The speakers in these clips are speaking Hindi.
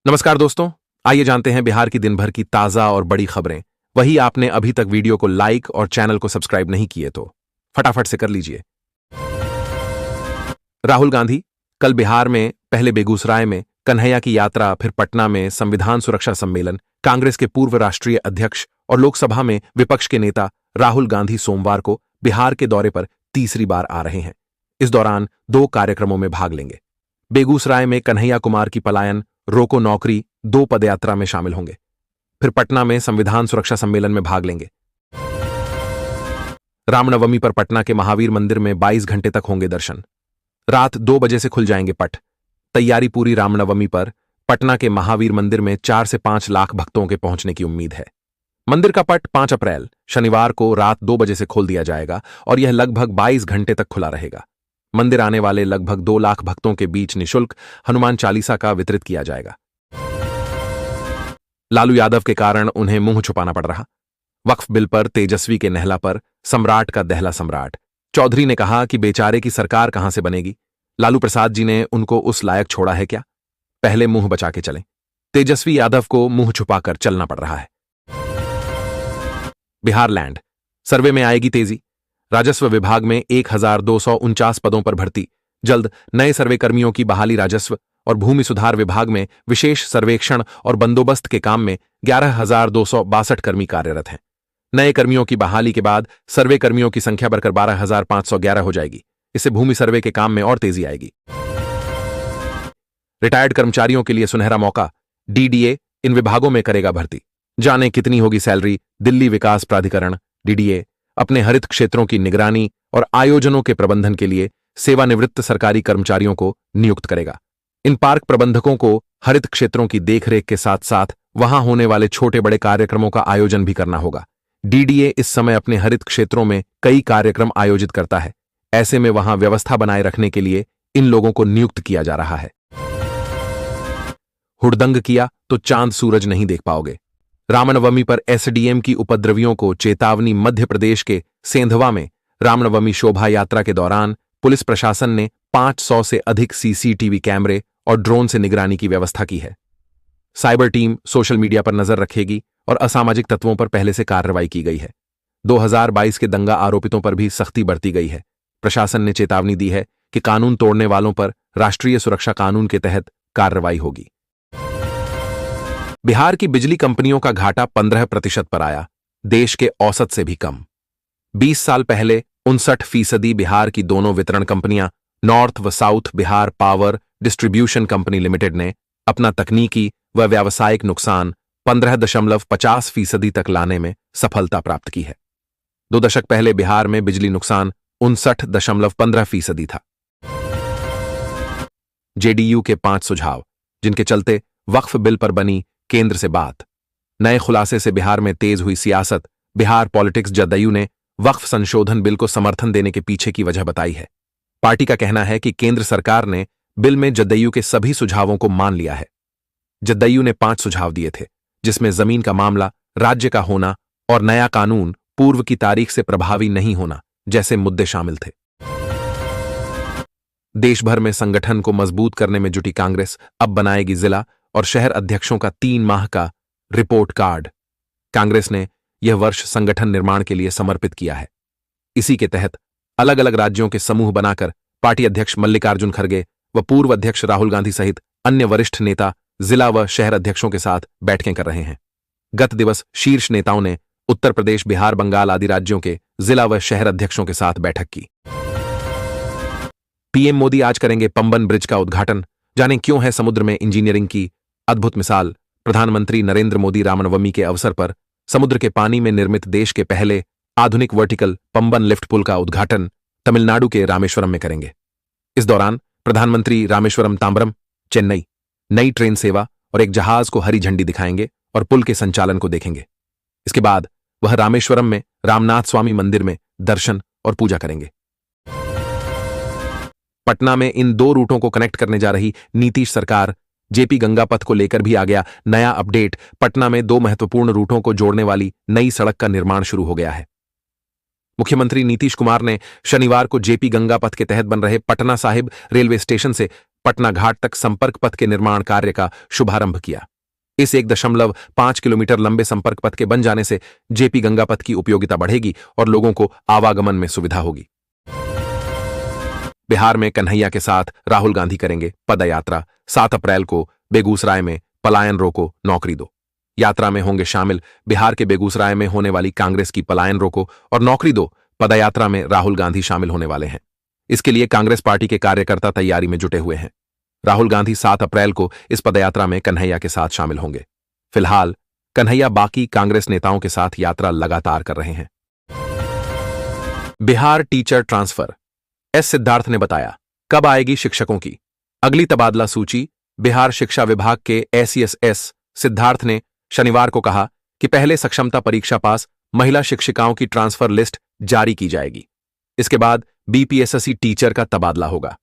नमस्कार दोस्तों, आइए जानते हैं बिहार की दिन भर की ताजा और बड़ी खबरें। वही आपने अभी तक वीडियो को लाइक और चैनल को सब्सक्राइब नहीं किए तो फटाफट से कर लीजिए। राहुल गांधी कल बिहार में पहले बेगूसराय में कन्हैया की यात्रा, फिर पटना में संविधान सुरक्षा सम्मेलन। कांग्रेस के पूर्व राष्ट्रीय अध्यक्ष और लोकसभा में विपक्ष के नेता राहुल गांधी सोमवार को बिहार के दौरे पर तीसरी बार आ रहे हैं। इस दौरान 2 कार्यक्रमों में भाग लेंगे। बेगूसराय में कन्हैया कुमार की पलायन रोको नौकरी 2 पदयात्रा में शामिल होंगे। फिर पटना में संविधान सुरक्षा सम्मेलन में भाग लेंगे। रामनवमी पर पटना के महावीर मंदिर में 22 घंटे तक होंगे दर्शन। रात 2 बजे से खुल जाएंगे पट। तैयारी पूरी। रामनवमी पर पटना के महावीर मंदिर में 4 से 5 लाख भक्तों के पहुंचने की उम्मीद है। मंदिर का पट 5 अप्रैल शनिवार को रात 2 बजे से खोल दिया जाएगा और यह लगभग 22 घंटे तक खुला रहेगा। मंदिर आने वाले लगभग 2 लाख भक्तों के बीच निःशुल्क हनुमान चालीसा का वितरित किया जाएगा। लालू यादव के कारण उन्हें मुंह छुपाना पड़ रहा। वक्फ बिल पर तेजस्वी के नहला पर सम्राट का दहला सम्राट। चौधरी ने कहा कि बेचारे की सरकार कहां से बनेगी। लालू प्रसाद जी ने उनको उस लायक छोड़ा है क्या? पहले मुंह बचा के चलें। तेजस्वी यादव को मुंह छुपाकर चलना पड़ रहा है। बिहार लैंड सर्वे में आएगी तेजी। राजस्व विभाग में 1249 पदों पर भर्ती। जल्द नए सर्वे कर्मियों की बहाली। राजस्व और भूमि सुधार विभाग में विशेष सर्वेक्षण और बंदोबस्त के काम में 11,262 कर्मी कार्यरत हैं। नए कर्मियों की बहाली के बाद सर्वे कर्मियों की संख्या बढ़कर 12,511 हो जाएगी। इससे भूमि सर्वे के काम में और तेजी आएगी। रिटायर्ड कर्मचारियों के लिए सुनहरा मौका। डीडीए इन विभागों में करेगा भर्ती। जाने कितनी होगी सैलरी। दिल्ली विकास प्राधिकरण डीडीए अपने हरित क्षेत्रों की निगरानी और आयोजनों के प्रबंधन के लिए सेवानिवृत्त सरकारी कर्मचारियों को नियुक्त करेगा। इन पार्क प्रबंधकों को हरित क्षेत्रों की देखरेख के साथ साथ वहां होने वाले छोटे बड़े कार्यक्रमों का आयोजन भी करना होगा। डीडीए इस समय अपने हरित क्षेत्रों में कई कार्यक्रम आयोजित करता है। ऐसे में वहां व्यवस्था बनाए रखने के लिए इन लोगों को नियुक्त किया जा रहा है। हुड़दंग किया तो चांद सूरज नहीं देख पाओगे। रामनवमी पर एसडीएम की उपद्रवियों को चेतावनी। मध्य प्रदेश के सेंधवा में रामनवमी शोभा यात्रा के दौरान पुलिस प्रशासन ने 500 से अधिक सीसीटीवी कैमरे और ड्रोन से निगरानी की व्यवस्था की है। साइबर टीम सोशल मीडिया पर नजर रखेगी और असामाजिक तत्वों पर पहले से कार्रवाई की गई है। 2022 के दंगा आरोपितों पर भी सख्ती बरती गई है। प्रशासन ने चेतावनी दी है कि कानून तोड़ने वालों पर राष्ट्रीय सुरक्षा कानून के तहत कार्रवाई होगी। बिहार की बिजली कंपनियों का घाटा 15% पर आया, देश के औसत से भी कम। 20 साल पहले 59% बिहार की दोनों वितरण कंपनियां नॉर्थ व south Bihar power distribution company limited ने अपना तकनीकी व व्यावसायिक नुकसान 15.50% तक लाने में सफलता प्राप्त की है। 2 दशक पहले बिहार में बिजली नुकसान 59.15% था। जेडीयू के 5 सुझाव, जिनके चलते वक्फ बिल पर बनी केंद्र से बात। नए खुलासे से बिहार में तेज हुई सियासत। बिहार पॉलिटिक्स जदयू ने वक्फ संशोधन बिल को समर्थन देने के पीछे की वजह बताई है। पार्टी का कहना है कि केंद्र सरकार ने बिल में जदयू के सभी सुझावों को मान लिया है। जदयू ने 5 सुझाव दिए थे, जिसमें जमीन का मामला, राज्य का होना और नया कानून पूर्व की तारीख से प्रभावी नहीं होना जैसे मुद्दे शामिल थे। देश भर में संगठन को मजबूत करने में जुटी कांग्रेस अब बनाएगी जिला और शहर अध्यक्षों का 3 माह का रिपोर्ट कार्ड। कांग्रेस ने यह वर्ष संगठन निर्माण के लिए समर्पित किया है। इसी के तहत अलग अलग राज्यों के समूह बनाकर पार्टी अध्यक्ष मल्लिकार्जुन खड़गे व पूर्व अध्यक्ष राहुल गांधी सहित अन्य वरिष्ठ नेता जिला व शहर अध्यक्षों के साथ बैठकें कर रहे हैं। गत दिवस शीर्ष नेताओं ने उत्तर प्रदेश, बिहार, बंगाल आदि राज्यों के जिला व शहर अध्यक्षों के साथ बैठक की। पीएम मोदी आज करेंगे पंबन ब्रिज का उद्घाटन। जानें क्यों है समुद्र में इंजीनियरिंग की अद्भुत मिसाल। प्रधानमंत्री नरेंद्र मोदी रामनवमी के अवसर पर समुद्र के पानी में निर्मित देश के पहले आधुनिक वर्टिकल पंबन लिफ्ट पुल का उद्घाटन तमिलनाडु के रामेश्वरम में करेंगे। इस दौरान प्रधानमंत्री रामेश्वरम तांबरम चेन्नई नई ट्रेन सेवा और एक जहाज को हरी झंडी दिखाएंगे और पुल के संचालन को देखेंगे। इसके बाद वह रामेश्वरम में रामनाथ स्वामी मंदिर में दर्शन और पूजा करेंगे। पटना में इन 2 रूटों को कनेक्ट करने जा रही नीतीश सरकार जेपी गंगा पथ को लेकर भी आ गया नया अपडेट। पटना में 2 महत्वपूर्ण रूटों को जोड़ने वाली नई सड़क का निर्माण शुरू हो गया है। मुख्यमंत्री नीतीश कुमार ने शनिवार को जेपी गंगा पथ के तहत बन रहे पटना साहिब रेलवे स्टेशन से पटना घाट तक संपर्क पथ के निर्माण कार्य का शुभारंभ किया। इस 1.5 किलोमीटर लंबे संपर्क पथ के बन जाने से जेपी गंगा पथ की उपयोगिता बढ़ेगी और लोगों को आवागमन में सुविधा होगी। बिहार में कन्हैया के साथ राहुल गांधी करेंगे पदयात्रा। 7 अप्रैल को बेगूसराय में पलायन रोको नौकरी दो यात्रा में होंगे शामिल। बिहार के बेगूसराय में होने वाली कांग्रेस की पलायन रोको और नौकरी दो पदयात्रा में राहुल गांधी शामिल होने वाले हैं। इसके लिए कांग्रेस पार्टी के कार्यकर्ता तैयारी में जुटे हुए हैं। राहुल गांधी 7 अप्रैल को इस पदयात्रा में कन्हैया के साथ शामिल होंगे। फिलहाल कन्हैया बाकी कांग्रेस नेताओं के साथ यात्रा लगातार कर रहे हैं। Bihar teacher transfer. S Siddharth ने बताया, कब आएगी शिक्षकों की अगली तबादला सूची। बिहार शिक्षा विभाग के एसीएस सिद्धार्थ ने शनिवार को कहा कि पहले सक्षमता परीक्षा पास महिला शिक्षिकाओं की ट्रांसफर लिस्ट जारी की जाएगी। इसके बाद बीपीएससी टीचर का तबादला होगा।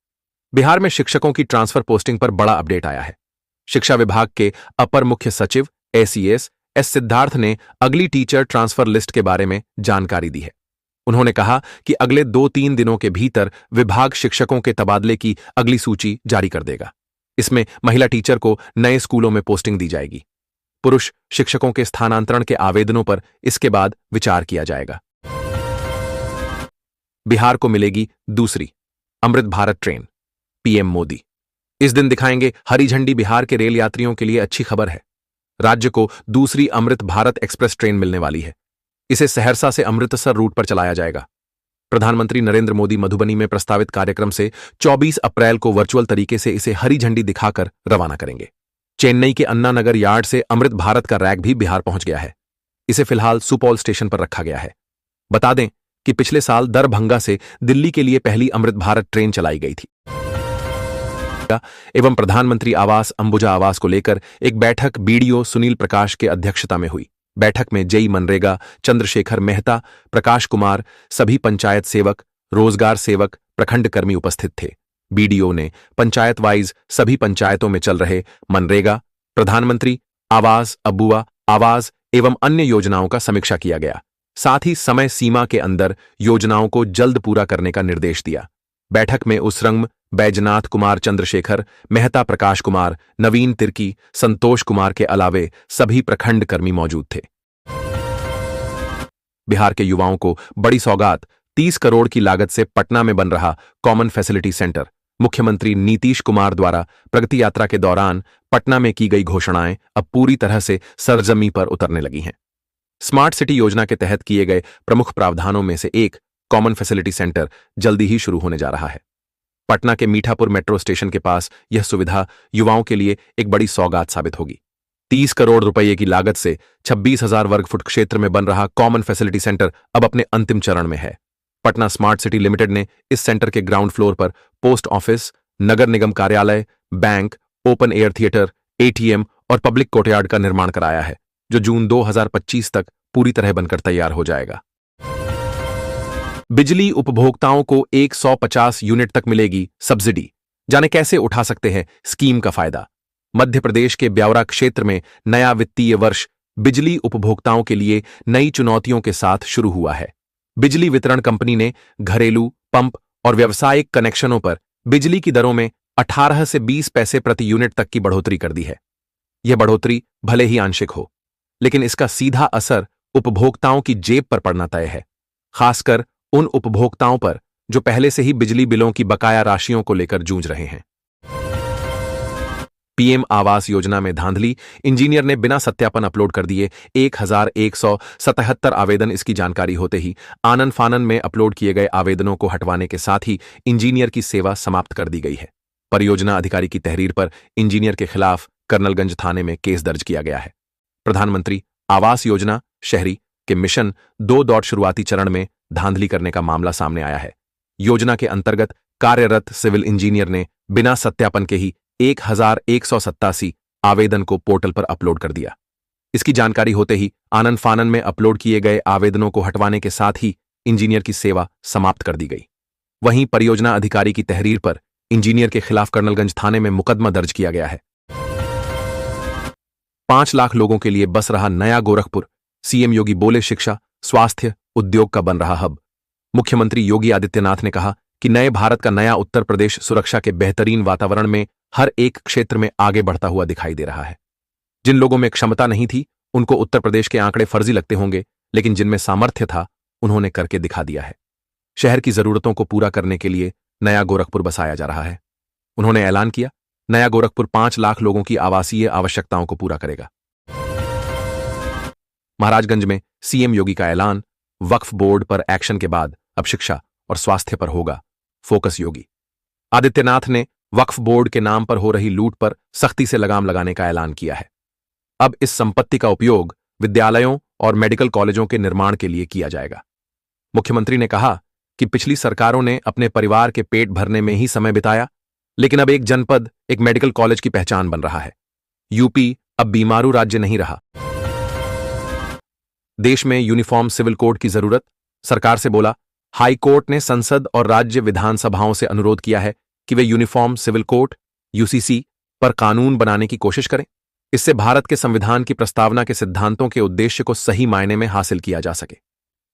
बिहार में शिक्षकों की ट्रांसफर पोस्टिंग पर बड़ा अपडेट आया है। शिक्षा विभाग के अपर मुख्य सचिव एसीएस सिद्धार्थ ने अगली टीचर ट्रांसफर लिस्ट के बारे में जानकारी दी है। उन्होंने कहा कि अगले 2-3 दिनों के भीतर विभाग शिक्षकों के तबादले की अगली सूची जारी कर देगा। इसमें महिला टीचर को नए स्कूलों में पोस्टिंग दी जाएगी। पुरुष शिक्षकों के स्थानांतरण के आवेदनों पर इसके बाद विचार किया जाएगा। बिहार को मिलेगी दूसरी अमृत भारत ट्रेन, पीएम मोदी इस दिन दिखाएंगे हरी झंडी। बिहार के रेल यात्रियों के लिए अच्छी खबर है। राज्य को दूसरी अमृत भारत एक्सप्रेस ट्रेन मिलने वाली है। इसे सहरसा से अमृतसर रूट पर चलाया जाएगा। प्रधानमंत्री नरेंद्र मोदी मधुबनी में प्रस्तावित कार्यक्रम से 24 अप्रैल को वर्चुअल तरीके से इसे हरी झंडी दिखाकर रवाना करेंगे। चेन्नई के अन्ना नगर यार्ड से अमृत भारत का रैक भी बिहार पहुंच गया है। इसे फिलहाल सुपौल स्टेशन पर रखा गया है। बता दें कि पिछले साल दरभंगा से दिल्ली के लिए पहली अमृत भारत ट्रेन चलाई गई थी। एवं प्रधानमंत्री आवास अंबुजा आवास को लेकर एक बैठक बीडीओ सुनील प्रकाश के अध्यक्षता में हुई। बैठक में जेई मनरेगा चंद्रशेखर मेहता, प्रकाश कुमार, सभी पंचायत सेवक, रोजगार सेवक, प्रखंड कर्मी उपस्थित थे। बीडीओ ने पंचायत वाइज सभी पंचायतों में चल रहे मनरेगा, प्रधानमंत्री आवास, अबुआ आवास एवं अन्य योजनाओं का समीक्षा किया गया। साथ ही समय सीमा के अंदर योजनाओं को जल्द पूरा करने का निर्देश दिया। बैठक में उसरंग, बैजनाथ कुमार, चंद्रशेखर मेहता, प्रकाश कुमार, नवीन तिर्की, संतोष कुमार के अलावे सभी प्रखंड कर्मी मौजूद थे। बिहार के युवाओं को बड़ी सौगात। 30 करोड़ की लागत से पटना में बन रहा कॉमन फैसिलिटी सेंटर। मुख्यमंत्री नीतीश कुमार द्वारा प्रगति यात्रा के दौरान पटना में की गई घोषणाएं अब पूरी तरह से सरजमी पर उतरने लगी हैं। स्मार्ट सिटी योजना के तहत किए गए प्रमुख प्रावधानों में से एक कॉमन फैसिलिटी सेंटर जल्दी ही शुरू होने जा रहा है। पटना के मीठापुर मेट्रो स्टेशन के पास यह सुविधा युवाओं के लिए एक बड़ी सौगात साबित होगी। 30 करोड़ रुपये की लागत से 26,000 वर्ग फुट क्षेत्र में बन रहा कॉमन फैसिलिटी सेंटर अब अपने अंतिम चरण में है। पटना स्मार्ट सिटी लिमिटेड ने इस सेंटर के ग्राउंड फ्लोर पर पोस्ट ऑफिस, नगर निगम कार्यालय, bank, open air theatre, ATM और पब्लिक कोर्टयार्ड का निर्माण कराया है, जो जून 2025 तक पूरी तरह बनकर तैयार हो जाएगा। बिजली उपभोक्ताओं को 150 यूनिट तक मिलेगी सब्सिडी। जाने कैसे उठा सकते हैं स्कीम का फायदा। मध्य प्रदेश के ब्यावरा क्षेत्र में नया वित्तीय वर्ष बिजली उपभोक्ताओं के लिए नई चुनौतियों के साथ शुरू हुआ है। बिजली वितरण कंपनी ने घरेलू, पंप और व्यावसायिक कनेक्शनों पर बिजली की दरों में 18 से 20 पैसे प्रति यूनिट तक की बढ़ोतरी कर दी है। यह बढ़ोतरी भले ही आंशिक हो, लेकिन इसका सीधा असर उपभोक्ताओं की जेब पर पड़ना तय है, खासकर उन उपभोक्ताओं पर जो पहले से ही बिजली बिलों की बकाया राशियों को लेकर जूझ रहे हैं। पीएम आवास योजना में धांधली। इंजीनियर ने बिना सत्यापन अपलोड कर दिए 1177 आवेदन। इसकी जानकारी होते ही आनन फानन में अपलोड किए गए आवेदनों को हटवाने के साथ ही इंजीनियर की सेवा समाप्त कर दी गई है। परियोजना अधिकारी की तहरीर पर इंजीनियर के खिलाफ कर्नलगंज थाने में केस दर्ज किया गया है। प्रधानमंत्री आवास योजना शहरी के मिशन 2 शुरुआती चरण में धांधली करने का मामला सामने आया है। योजना के अंतर्गत कार्यरत सिविल इंजीनियर ने बिना सत्यापन के ही 1187 आवेदन को पोर्टल पर अपलोड कर दिया। इसकी जानकारी होते ही आनन फानन में अपलोड किए गए आवेदनों को हटवाने के साथ ही इंजीनियर की सेवा समाप्त कर दी गई। वहीं परियोजना अधिकारी की तहरीर पर इंजीनियर के खिलाफ कर्नलगंज थाने में मुकदमा दर्ज किया गया है। 5 लाख लोगों के लिए बस रहा नया गोरखपुर। सीएम योगी बोले शिक्षा, स्वास्थ्य, उद्योग का बन रहा हब। मुख्यमंत्री योगी आदित्यनाथ ने कहा कि नए भारत का नया उत्तर प्रदेश सुरक्षा के बेहतरीन वातावरण में हर एक क्षेत्र में आगे बढ़ता हुआ दिखाई दे रहा है। जिन लोगों में क्षमता नहीं थी उनको उत्तर प्रदेश के आंकड़े फर्जी लगते होंगे, लेकिन जिनमें सामर्थ्य था उन्होंने करके दिखा दिया है। शहर की जरूरतों को पूरा करने के लिए नया गोरखपुर बसाया जा रहा है। उन्होंने ऐलान किया, नया गोरखपुर 5 लाख लोगों की आवासीय आवश्यकताओं को पूरा करेगा। महाराजगंज में सीएम योगी का ऐलान, वक्फ बोर्ड पर एक्शन के बाद अब शिक्षा और स्वास्थ्य पर होगा फोकस। योगी आदित्यनाथ ने वक्फ बोर्ड के नाम पर हो रही लूट पर सख्ती से लगाम लगाने का ऐलान किया है। अब इस संपत्ति का उपयोग विद्यालयों और मेडिकल कॉलेजों के निर्माण के लिए किया जाएगा। मुख्यमंत्री ने कहा कि पिछली सरकारों ने अपने परिवार के पेट भरने में ही समय बिताया, लेकिन अब एक जनपद एक मेडिकल कॉलेज की पहचान बन रहा है। यूपी अब बीमारू राज्य नहीं रहा। देश में यूनिफॉर्म सिविल कोड की जरूरत, सरकार से बोला। हाई कोर्ट ने संसद और राज्य विधानसभाओं से अनुरोध किया है कि वे यूनिफॉर्म सिविल कोड यूसीसी पर कानून बनाने की कोशिश करें। इससे भारत के संविधान की प्रस्तावना के सिद्धांतों के उद्देश्य को सही मायने में हासिल किया जा सके।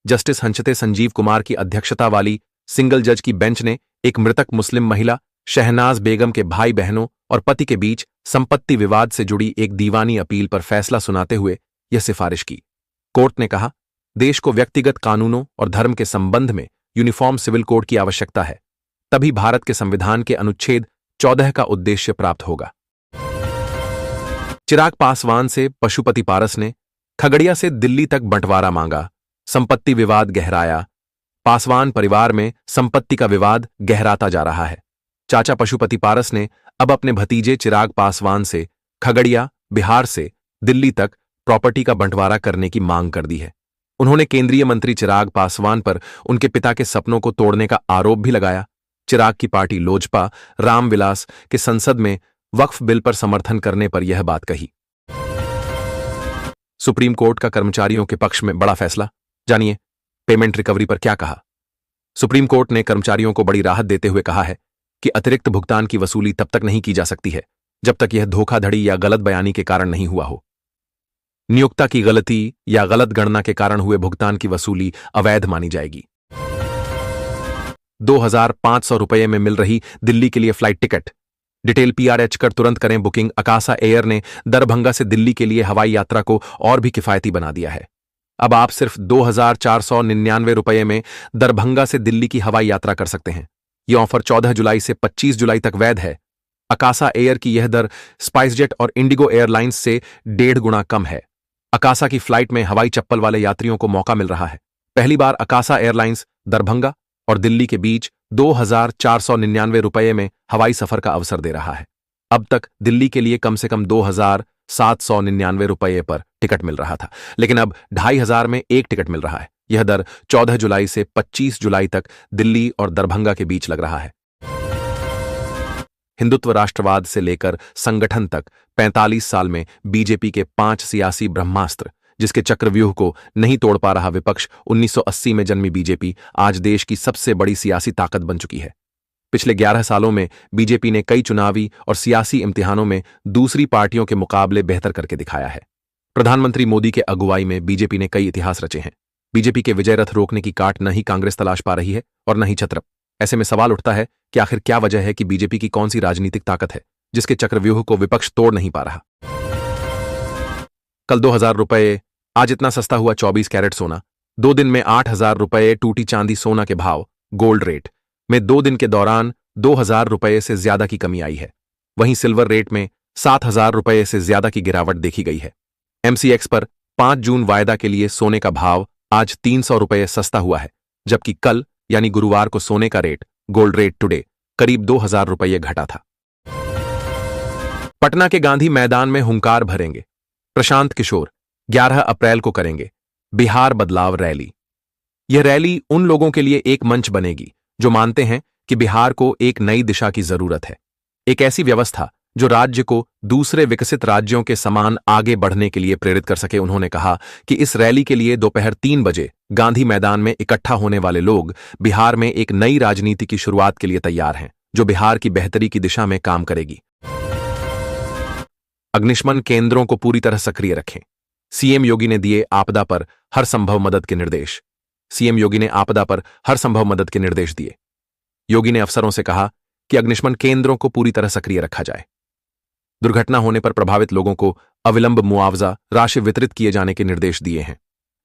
जस्टिस हंचते संजीव कुमार की अध्यक्षता वाली सिंगल जज की बेंच ने एक मृतक मुस्लिम महिला शहनाज बेगम के भाई बहनों और पति के बीच संपत्ति विवाद से जुड़ी एक दीवानी अपील पर फैसला सुनाते हुए यह सिफारिश की। कोर्ट ने कहा, देश को व्यक्तिगत कानूनों और धर्म के संबंध में यूनिफॉर्म सिविल कोड की आवश्यकता है, तभी भारत के संविधान के अनुच्छेद 14 का उद्देश्य प्राप्त होगा। चिराग पासवान से पशुपति पारस ने खगड़िया से दिल्ली तक बंटवारा मांगा, संपत्ति विवाद गहराया। पासवान परिवार में संपत्ति का विवाद गहराता जा रहा है। चाचा पशुपति पारस ने अब अपने भतीजे चिराग पासवान से खगड़िया, बिहार से दिल्ली तक प्रॉपर्टी का बंटवारा करने की मांग कर दी है। उन्होंने केंद्रीय मंत्री चिराग पासवान पर उनके पिता के सपनों को तोड़ने का आरोप भी लगाया। चिराग की पार्टी लोजपा रामविलास के संसद में वक्फ बिल पर समर्थन करने पर यह बात कही। सुप्रीम कोर्ट का कर्मचारियों के पक्ष में बड़ा फैसला, जानिए पेमेंट रिकवरी पर क्या कहा। सुप्रीम कोर्ट ने कर्मचारियों को बड़ी राहत देते हुए कहा है कि अतिरिक्त भुगतान की वसूली तब तक नहीं की जा सकती है जब तक यह धोखाधड़ी या गलत बयानी के कारण नहीं हुआ हो। नियोक्ता की गलती या गलत गणना के कारण हुए भुगतान की वसूली अवैध मानी जाएगी। 2500 रुपये में मिल रही दिल्ली के लिए फ्लाइट टिकट, डिटेल PRH कर तुरंत करें बुकिंग। अकासा एयर ने दरभंगा से दिल्ली के लिए हवाई यात्रा को और भी किफायती बना दिया है। अब आप सिर्फ 2499 रुपये में दरभंगा से दिल्ली की हवाई यात्रा कर सकते हैं। यह ऑफर 14 जुलाई से 25 जुलाई तक वैध है। अकासा एयर की यह दर स्पाइसजेट और इंडिगो एयरलाइंस से 1.5 गुना कम है। अकासा की फ्लाइट में हवाई चप्पल वाले यात्रियों को मौका मिल रहा है। पहली बार अकासा एयरलाइंस दरभंगा और दिल्ली के बीच 2499 रुपये में हवाई सफर का अवसर दे रहा है। अब तक दिल्ली के लिए कम से कम 2799 रुपये पर टिकट मिल रहा था, लेकिन अब 2500 में एक टिकट मिल रहा है। यह दर 14 जुलाई से 25 जुलाई तक दिल्ली और दरभंगा के बीच लग रहा है। हिंदुत्व राष्ट्रवाद से लेकर संगठन तक 45 साल में बीजेपी के 5 सियासी ब्रह्मास्त्र, जिसके चक्रव्यूह को नहीं तोड़ पा रहा विपक्ष, 1980 में जन्मी बीजेपी आज देश की सबसे बड़ी सियासी ताकत बन चुकी है। पिछले 11 सालों में बीजेपी ने कई चुनावी और सियासी इम्तिहानों में दूसरी पार्टियों के मुकाबले बेहतर करके दिखाया है। प्रधानमंत्री मोदी के अगुवाई में बीजेपी ने कई इतिहास रचे हैं। बीजेपी के विजय रथ रोकने की काट न ही कांग्रेस तलाश पा रही है और न ही छत्रप। ऐसे में सवाल उठता है कि आखिर क्या वजह है कि बीजेपी की कौन सी राजनीतिक ताकत है जिसके चक्रव्यूह को विपक्ष तोड़ नहीं पा रहा। कल 2000 रुपये, आज इतना सस्ता हुआ 24 कैरेट सोना। 2 दिन में 8000 रुपये टूटी चांदी सोना के भाव। गोल्ड रेट में 2 दिन के दौरान 2000 रुपये से ज्यादा की कमी आई है। वहीं सिल्वर रेट में 7000 रुपये से ज्यादा की गिरावट देखी गई है। MCX पर 5 जून वायदा के लिए सोने का भाव आज 300 रुपये सस्ता हुआ है, जबकि कल यानी गुरुवार को सोने का रेट गोल्ड रेट टुडे करीब 2000 रुपये घटा था। पटना के गांधी मैदान में हुंकार भरेंगे प्रशांत किशोर, 11 अप्रैल को करेंगे बिहार बदलाव रैली। यह रैली उन लोगों के लिए एक मंच बनेगी जो मानते हैं कि बिहार को एक नई दिशा की जरूरत है, एक ऐसी व्यवस्था जो राज्य को दूसरे विकसित राज्यों के समान आगे बढ़ने के लिए प्रेरित कर सके। उन्होंने कहा कि इस रैली के लिए दोपहर 3 बजे गांधी मैदान में इकट्ठा होने वाले लोग बिहार में एक नई राजनीति की शुरुआत के लिए तैयार हैं, जो बिहार की बेहतरी की दिशा में काम करेगी। अग्निशमन केंद्रों को पूरी तरह सक्रिय रखें। सीएम योगी ने दिए आपदा पर हर संभव मदद के निर्देश। सीएम योगी ने आपदा पर हर संभव मदद के निर्देश दिए। योगी ने अफसरों से कहा कि अग्निशमन केंद्रों को पूरी तरह सक्रिय रखा जाए। दुर्घटना होने पर प्रभावित लोगों को अविलंब मुआवजा राशि वितरित किए जाने के निर्देश दिए हैं।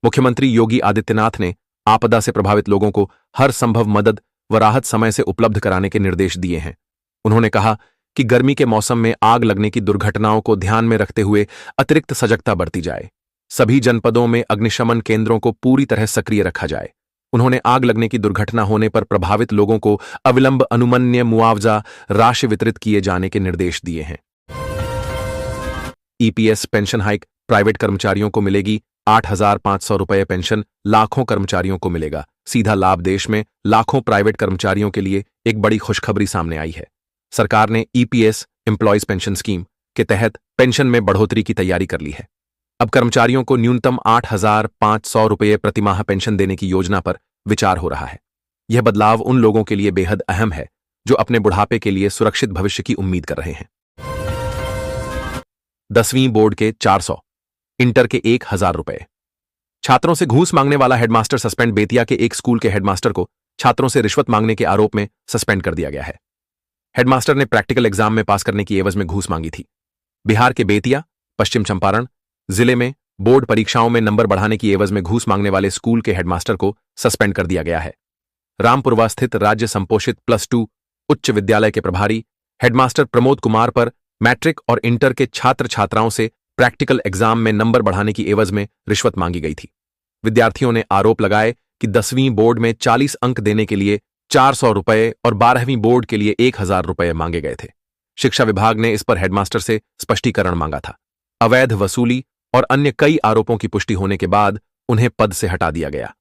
मुख्यमंत्री योगी आदित्यनाथ ने आपदा से प्रभावित लोगों को हर संभव मदद व राहत समय से उपलब्ध कराने के निर्देश दिए हैं। उन्होंने कहा कि गर्मी के मौसम में आग लगने की दुर्घटनाओं को ध्यान में रखते हुए अतिरिक्त सजगता बरती जाए। सभी जनपदों में अग्निशमन केंद्रों को पूरी तरह सक्रिय रखा जाए। उन्होंने आग लगने की दुर्घटना होने पर प्रभावित लोगों को अविलंब अनुमन्य मुआवजा राशि वितरित किए जाने के निर्देश दिए हैं। ईपीएस पेंशन हाइक, प्राइवेट कर्मचारियों को मिलेगी 8,500 रुपये पेंशन, लाखों कर्मचारियों को मिलेगा सीधा लाभ। देश में लाखों प्राइवेट कर्मचारियों के लिए एक बड़ी खुशखबरी सामने आई है। सरकार ने ईपीएस एम्प्लॉयज पेंशन स्कीम के तहत पेंशन में बढ़ोतरी की तैयारी कर ली है। अब कर्मचारियों को न्यूनतम 8,500 रुपये प्रतिमाह पेंशन देने की योजना पर विचार हो रहा है। यह बदलाव उन लोगों के लिए बेहद अहम है जो अपने बुढ़ापे के लिए सुरक्षित भविष्य की उम्मीद कर रहे हैं। 10वीं बोर्ड के 400, इंटर के 1,000 रुपये। छात्रों से घूस मांगने वाला हेडमास्टर सस्पेंड। बेतिया के एक स्कूल के हेडमास्टर को छात्रों से रिश्वत मांगने के आरोप में सस्पेंड कर दिया गया है। हेडमास्टर ने प्रैक्टिकल एग्जाम में पास करने की एवज में घूस मांगी थी। बिहार के बेतिया, पश्चिम चंपारण जिले में बोर्ड परीक्षाओं में नंबर बढ़ाने की एवज में घूस मांगने वाले स्कूल के हेडमास्टर को सस्पेंड कर दिया गया है। रामपुरवा स्थित राज्य संपोषित +2 उच्च विद्यालय के प्रभारी हेडमास्टर प्रमोद कुमार पर मैट्रिक और इंटर के छात्र छात्राओं से प्रैक्टिकल एग्जाम में नंबर बढ़ाने की एवज में रिश्वत मांगी गई थी। विद्यार्थियों ने आरोप लगाए कि 10वीं बोर्ड में 40 अंक देने के लिए 400 रुपये और 12वीं बोर्ड के लिए 1,000 रुपये मांगे गए थे। शिक्षा विभाग ने इस पर हेडमास्टर से स्पष्टीकरण मांगा था। अवैध वसूली और अन्य कई आरोपों की पुष्टि होने के बाद उन्हें पद से हटा दिया गया।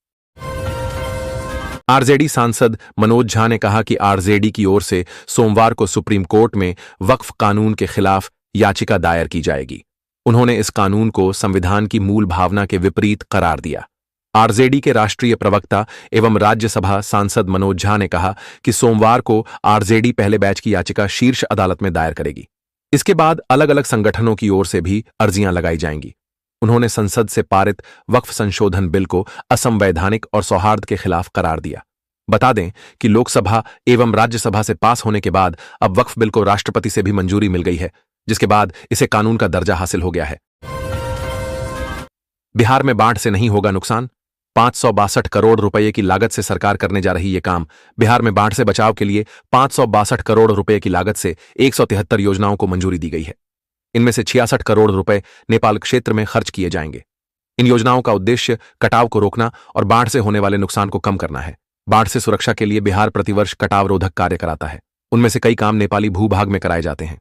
आरजेडी सांसद मनोज झा ने कहा कि आरजेडी की ओर से सोमवार को सुप्रीम कोर्ट में वक्फ कानून के खिलाफ याचिका दायर की जाएगी। उन्होंने इस कानून को संविधान की मूल भावना के विपरीत करार दिया। आरजेडी के राष्ट्रीय प्रवक्ता एवं राज्यसभा सांसद मनोज झा ने कहा कि सोमवार को आरजेडी पहले बैच की याचिका शीर्ष अदालत में दायर करेगी। इसके बाद अलग अलग संगठनों की ओर से भी अर्जियां लगाई जाएंगी। उन्होंने संसद से पारित वक्फ संशोधन बिल को असंवैधानिक और सौहार्द के खिलाफ करार दिया। बता दें कि लोकसभा एवं राज्यसभा से पास होने के बाद अब वक्फ बिल को राष्ट्रपति से भी मंजूरी मिल गई है, जिसके बाद इसे कानून का दर्जा हासिल हो गया है। बिहार में बाढ़ से नहीं होगा नुकसान। 562 करोड़ रुपए की लागत से सरकार करने जा रही ये काम। बिहार में बाढ़ से बचाव के लिए 562 करोड़ रुपए की लागत से 173 योजनाओं को मंजूरी दी गई है। इनमें से 66 करोड़ रुपए नेपाल क्षेत्र में खर्च किए जाएंगे। इन योजनाओं का उद्देश्य कटाव को रोकना और बाढ़ से होने वाले नुकसान को कम करना है। बाढ़ से सुरक्षा के लिए बिहार प्रतिवर्ष कटाव रोधक कार्य कराता है। उनमें से कई काम नेपाली भूभाग में कराए जाते हैं।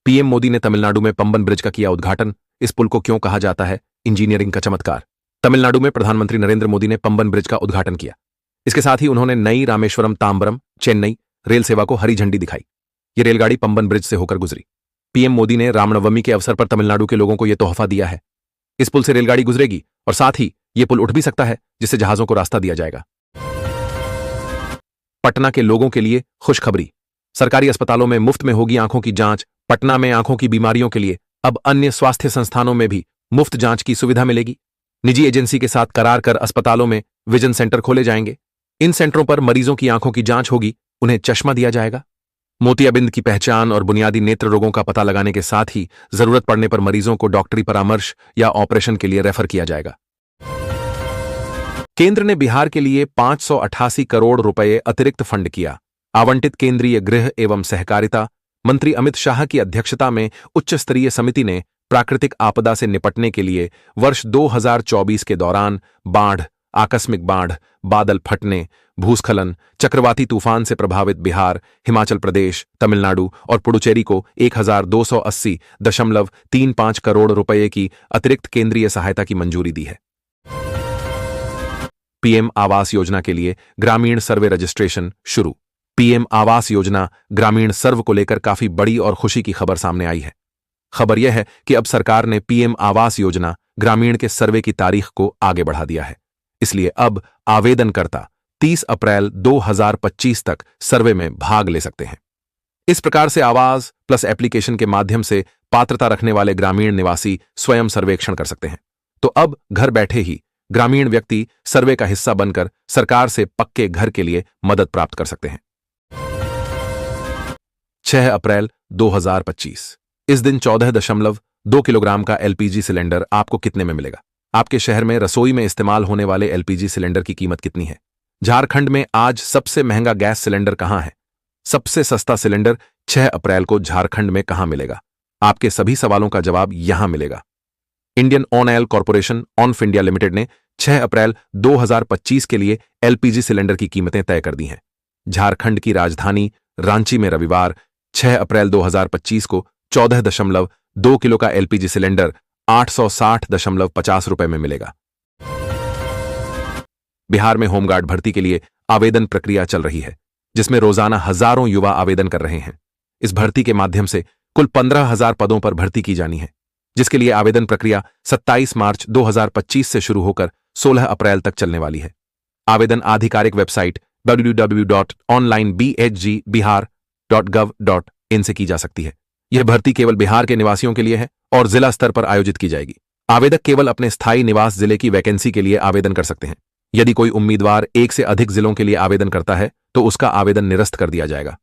पीएम मोदी ने तमिलनाडु में पंबन ब्रिज का किया उद्घाटन। इस पुल को क्यों कहा जाता है इंजीनियरिंग का चमत्कार। तमिलनाडु में प्रधानमंत्री नरेंद्र मोदी ने पंबन ब्रिज का उद्घाटन किया। इसके साथ ही उन्होंने नई रामेश्वरम तांबरम चेन्नई रेल सेवा को हरी झंडी दिखाई। ये रेलगाड़ी पंबन ब्रिज से होकर गुजरी। पीएम मोदी ने रामनवमी के अवसर पर तमिलनाडु के लोगों को यह तोहफा दिया है। इस पुल से रेलगाड़ी गुजरेगी और साथ ही यह पुल उठ भी सकता है, जिससे जहाजों को रास्ता दिया जाएगा। पटना के लोगों के लिए खुशखबरी। सरकारी अस्पतालों में मुफ्त में होगी आंखों की जांच। पटना में आंखों की बीमारियों के लिए अब अन्य स्वास्थ्य संस्थानों में भी मुफ्त जांच की सुविधा मिलेगी। निजी एजेंसी के साथ करार कर अस्पतालों में विजन सेंटर खोले जाएंगे। इन सेंटरों पर मरीजों की आंखों की जांच होगी, उन्हें चश्मा दिया जाएगा। मोतियाबिंद की पहचान और बुनियादी नेत्र रोगों का पता लगाने के साथ ही जरूरत पड़ने पर मरीजों को डॉक्टरी परामर्श या ऑपरेशन के लिए रेफर किया जाएगा। केंद्र ने बिहार के लिए 588 करोड़ रुपए अतिरिक्त फंड किया। आवंटित केंद्रीय गृह एवं सहकारिता मंत्री अमित शाह की अध्यक्षता में उच्च स्तरीय समिति ने प्राकृतिक आपदा से निपटने के लिए वर्ष 2024 के दौरान बाढ़, आकस्मिक बाढ़, बादल फटने, भूस्खलन, चक्रवाती तूफान से प्रभावित बिहार, हिमाचल प्रदेश, तमिलनाडु और पुडुचेरी को 1280.35 करोड़ रुपए की अतिरिक्त केंद्रीय सहायता की मंजूरी दी है। पीएम आवास योजना के लिए ग्रामीण सर्वे रजिस्ट्रेशन शुरू। पीएम आवास योजना ग्रामीण सर्व को लेकर काफी बड़ी और खुशी की खबर सामने आई है। खबर यह है कि अब सरकार ने पीएम आवास योजना ग्रामीण के सर्वे की तारीख को आगे बढ़ा दिया है। इसलिए अब आवेदनकर्ता 30 अप्रैल 2025 तक सर्वे में भाग ले सकते हैं। इस प्रकार से आवास प्लस एप्लीकेशन के माध्यम से पात्रता रखने वाले ग्रामीण निवासी स्वयं सर्वेक्षण कर सकते हैं। तो अब घर बैठे ही ग्रामीण व्यक्ति सर्वे का हिस्सा बनकर सरकार से पक्के घर के लिए मदद प्राप्त कर सकते हैं। 6 अप्रैल 2025। इस दिन 14.2 किलोग्राम का एलपीजी सिलेंडर आपको कितने में मिलेगा? आपके शहर में रसोई में इस्तेमाल होने वाले एलपीजी सिलेंडर की कीमत कितनी है? झारखंड में आज सबसे महंगा गैस सिलेंडर कहां है? सबसे सस्ता सिलेंडर 6 अप्रैल को झारखंड में कहां मिलेगा? आपके सभी सवालों का जवाब यहां मिलेगा। Indian oil corporation of India limited ने 6 अप्रैल 2025 के लिए एलपीजी सिलेंडर की कीमतें तय कर दी हैं। झारखंड की राजधानी रांची में रविवार 6 अप्रैल 2025 को 14.2 किलो का एलपीजी सिलेंडर 860.50 रुपए में मिलेगा। बिहार में होमगार्ड भर्ती के लिए आवेदन प्रक्रिया चल रही है, जिसमें रोजाना हजारों युवा आवेदन कर रहे हैं। इस भर्ती के माध्यम से कुल 15,000 पदों पर भर्ती की जानी है, जिसके लिए आवेदन प्रक्रिया 27 मार्च 2025 से शुरू होकर 16 अप्रैल तक चलने वाली है। आवेदन आधिकारिक वेबसाइट www.onlinebhgbihar.gov.in से की जा सकती है। यह भर्ती केवल बिहार के निवासियों के लिए है और जिला स्तर पर आयोजित की जाएगी। आवेदक केवल अपने स्थायी निवास जिले की वैकेंसी के लिए आवेदन कर सकते हैं। यदि कोई उम्मीदवार एक से अधिक जिलों के लिए आवेदन करता है तो उसका आवेदन निरस्त कर दिया जाएगा।